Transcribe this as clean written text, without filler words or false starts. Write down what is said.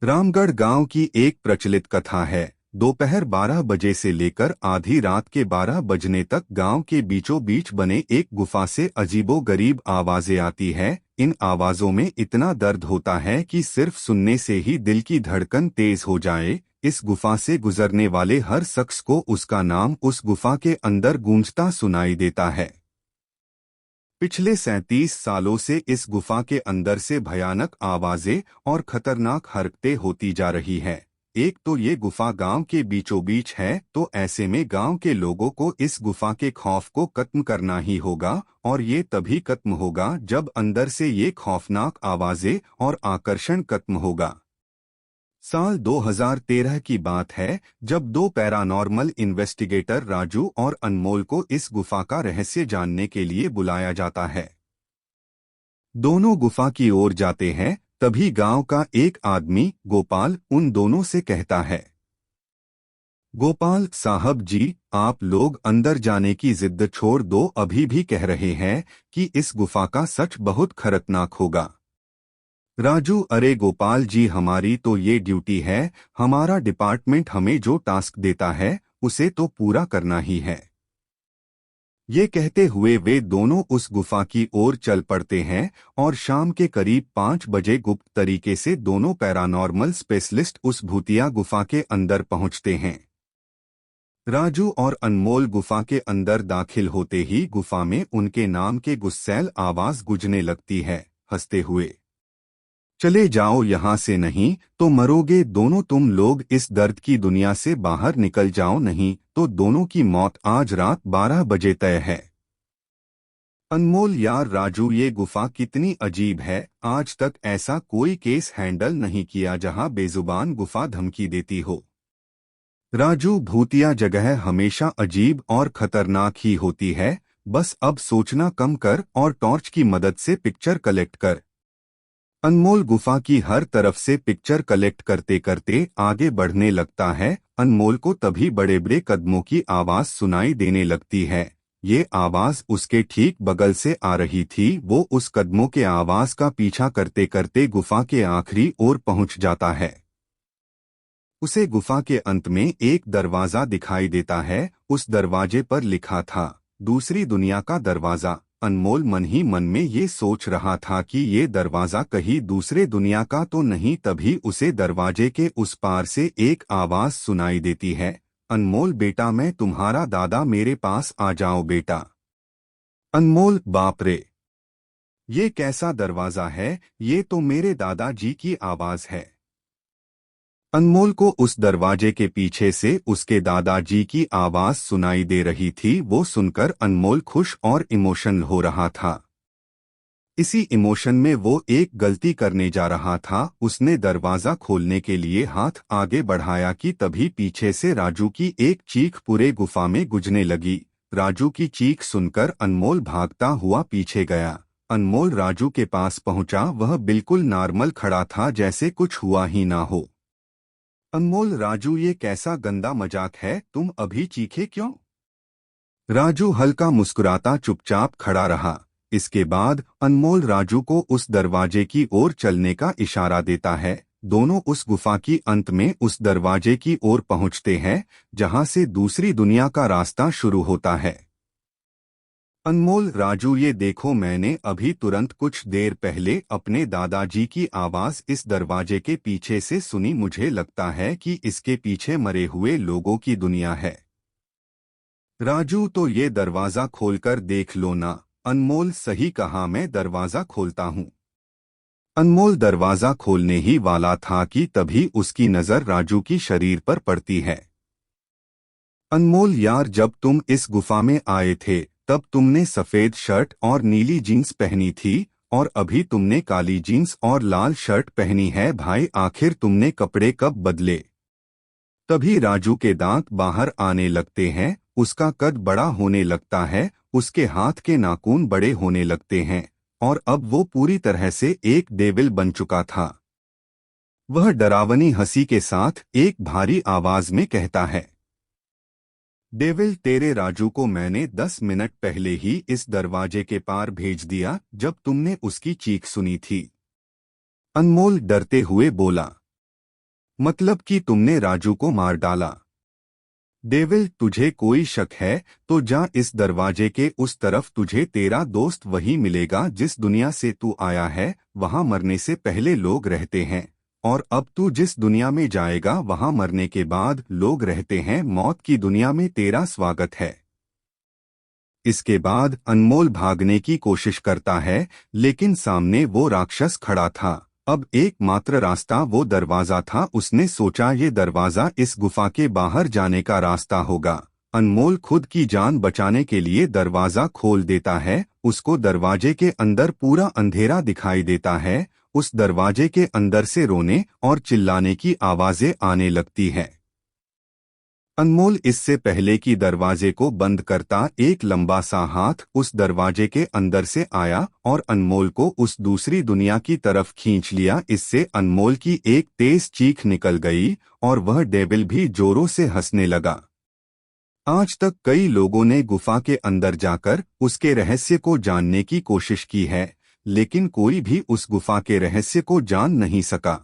रामगढ़ गांव की एक प्रचलित कथा है। दोपहर 12 बजे से लेकर आधी रात के 12 बजने तक गांव के बीचों बीच बने एक गुफा से अजीबोगरीब आवाजें आती है। इन आवाजों में इतना दर्द होता है कि सिर्फ सुनने से ही दिल की धड़कन तेज हो जाए। इस गुफा से गुजरने वाले हर शख्स को उसका नाम उस गुफा के अंदर गूंजता सुनाई देता है। पिछले 37 सालों से इस गुफा के अंदर से भयानक आवाजें और खतरनाक हरकतें होती जा रही हैं। एक तो ये गुफा गांव के बीचों बीच है, तो ऐसे में गांव के लोगों को इस गुफा के खौफ को खत्म करना ही होगा, और ये तभी खत्म होगा जब अंदर से ये खौफनाक आवाजें और आकर्षण खत्म होगा। साल 2013 की बात है, जब दो पैरानॉर्मल इन्वेस्टिगेटर राजू और अनमोल को इस गुफा का रहस्य जानने के लिए बुलाया जाता है। दोनों गुफा की ओर जाते हैं, तभी गांव का एक आदमी गोपाल उन दोनों से कहता है, गोपाल साहब जी, आप लोग अंदर जाने की जिद छोड़ दो, अभी भी कह रहे हैं कि इस गुफा का सच बहुत खतरनाक होगा। राजू, अरे गोपाल जी, हमारी तो ये ड्यूटी है, हमारा डिपार्टमेंट हमें जो टास्क देता है उसे तो पूरा करना ही है। ये कहते हुए वे दोनों उस गुफा की ओर चल पड़ते हैं, और शाम के करीब 5 बजे गुप्त तरीके से दोनों पैरानॉर्मल स्पेशलिस्ट उस भूतिया गुफा के अंदर पहुंचते हैं। राजू और अनमोल गुफा के अंदर दाखिल होते ही गुफा में उनके नाम के गुस्सैल आवाज गूंजने लगती है, हंसते हुए, चले जाओ यहाँ से, नहीं तो मरोगे दोनों तुम लोग, इस दर्द की दुनिया से बाहर निकल जाओ, नहीं तो दोनों की मौत आज रात 12 बजे तय है। अनमोल, यार राजू, ये गुफा कितनी अजीब है, आज तक ऐसा कोई केस हैंडल नहीं किया जहाँ बेजुबान गुफा धमकी देती हो। राजू, भूतिया जगह हमेशा अजीब और खतरनाक ही होती है, बस अब सोचना कम कर और टॉर्च की मदद से पिक्चर कलेक्ट कर। अनमोल गुफा की हर तरफ से पिक्चर कलेक्ट करते करते आगे बढ़ने लगता है। अनमोल को तभी बड़े बड़े कदमों की आवाज सुनाई देने लगती है। ये आवाज उसके ठीक बगल से आ रही थी। वो उस कदमों के आवाज का पीछा करते करते गुफा के आखिरी ओर पहुंच जाता है। उसे गुफा के अंत में एक दरवाजा दिखाई देता है। उस दरवाजे पर लिखा था, दूसरी दुनिया का दरवाजा। अनमोल मन ही मन में ये सोच रहा था कि ये दरवाजा कहीं दूसरे दुनिया का तो नहीं, तभी उसे दरवाजे के उस पार से एक आवाज सुनाई देती है, अनमोल बेटा, मैं तुम्हारा दादा, मेरे पास आ जाओ बेटा। अनमोल, बाप रे, ये कैसा दरवाजा है, ये तो मेरे दादाजी की आवाज है। अनमोल को उस दरवाजे के पीछे से उसके दादाजी की आवाज सुनाई दे रही थी। वो सुनकर अनमोल खुश और इमोशनल हो रहा था। इसी इमोशन में वो एक गलती करने जा रहा था। उसने दरवाजा खोलने के लिए हाथ आगे बढ़ाया कि तभी पीछे से राजू की एक चीख पूरे गुफा में गूंजने लगी। राजू की चीख सुनकर अनमोल भागता हुआ पीछे गया। अनमोल राजू के पास पहुंचा। वह बिल्कुल नॉर्मल खड़ा था, जैसे कुछ हुआ ही ना हो। अनमोल, राजू, ये कैसा गंदा मजाक है, तुम अभी चीखे क्यों? राजू हल्का मुस्कुराता चुपचाप खड़ा रहा। इसके बाद अनमोल राजू को उस दरवाजे की ओर चलने का इशारा देता है। दोनों उस गुफा की अंत में उस दरवाजे की ओर पहुंचते हैं, जहां से दूसरी दुनिया का रास्ता शुरू होता है। अनमोल, राजू, ये देखो, मैंने अभी तुरंत कुछ देर पहले अपने दादाजी की आवाज इस दरवाजे के पीछे से सुनी। मुझे लगता है कि इसके पीछे मरे हुए लोगों की दुनिया है। राजू, तो ये दरवाजा खोलकर देख लो ना। अनमोल, सही कहा, मैं दरवाजा खोलता हूँ। अनमोल दरवाजा खोलने ही वाला था कि तभी उसकी नजर राजू की शरीर पर पड़ती है। अनमोल, यार, जब तुम इस गुफा में आए थे तब तुमने सफेद शर्ट और नीली जीन्स पहनी थी, और अभी तुमने काली जीन्स और लाल शर्ट पहनी है। भाई, आखिर तुमने कपड़े कब बदले? तभी राजू के दांत बाहर आने लगते हैं, उसका कद बड़ा होने लगता है, उसके हाथ के नाखून बड़े होने लगते हैं, और अब वो पूरी तरह से एक डेविल बन चुका था। वह डरावनी हंसी के साथ एक भारी आवाज में कहता है, डेविल, तेरे राजू को मैंने 10 मिनट पहले ही इस दरवाजे के पार भेज दिया, जब तुमने उसकी चीख सुनी थी। अनमोल डरते हुए बोला। मतलब कि तुमने राजू को मार डाला। डेविल, तुझे कोई शक है तो जा इस दरवाजे के उस तरफ, तुझे तेरा दोस्त वही मिलेगा जिस दुनिया से तू आया है। वहां मरने से पहले लोग रहते हैं, और अब तू जिस दुनिया में जाएगा वहां मरने के बाद लोग रहते हैं। मौत की दुनिया में तेरा स्वागत है। इसके बाद अनमोल भागने की कोशिश करता है, लेकिन सामने वो राक्षस खड़ा था। अब एकमात्र रास्ता वो दरवाजा था। उसने सोचा ये दरवाजा इस गुफा के बाहर जाने का रास्ता होगा। अनमोल खुद की जान बचाने के लिए दरवाजा खोल देता है। उसको दरवाजे के अंदर पूरा अंधेरा दिखाई देता है। उस दरवाजे के अंदर से रोने और चिल्लाने की आवाजें आने लगती है। अनमोल इससे पहले कि दरवाजे को बंद करता, एक लंबा सा हाथ उस दरवाजे के अंदर से आया और अनमोल को उस दूसरी दुनिया की तरफ खींच लिया। इससे अनमोल की एक तेज चीख निकल गई और वह डेविल भी जोरों से हंसने लगा। आज तक कई लोगों ने गुफा के अंदर जाकर उसके रहस्य को जानने की कोशिश की है, लेकिन कोई भी उस गुफा के रहस्य को जान नहीं सका।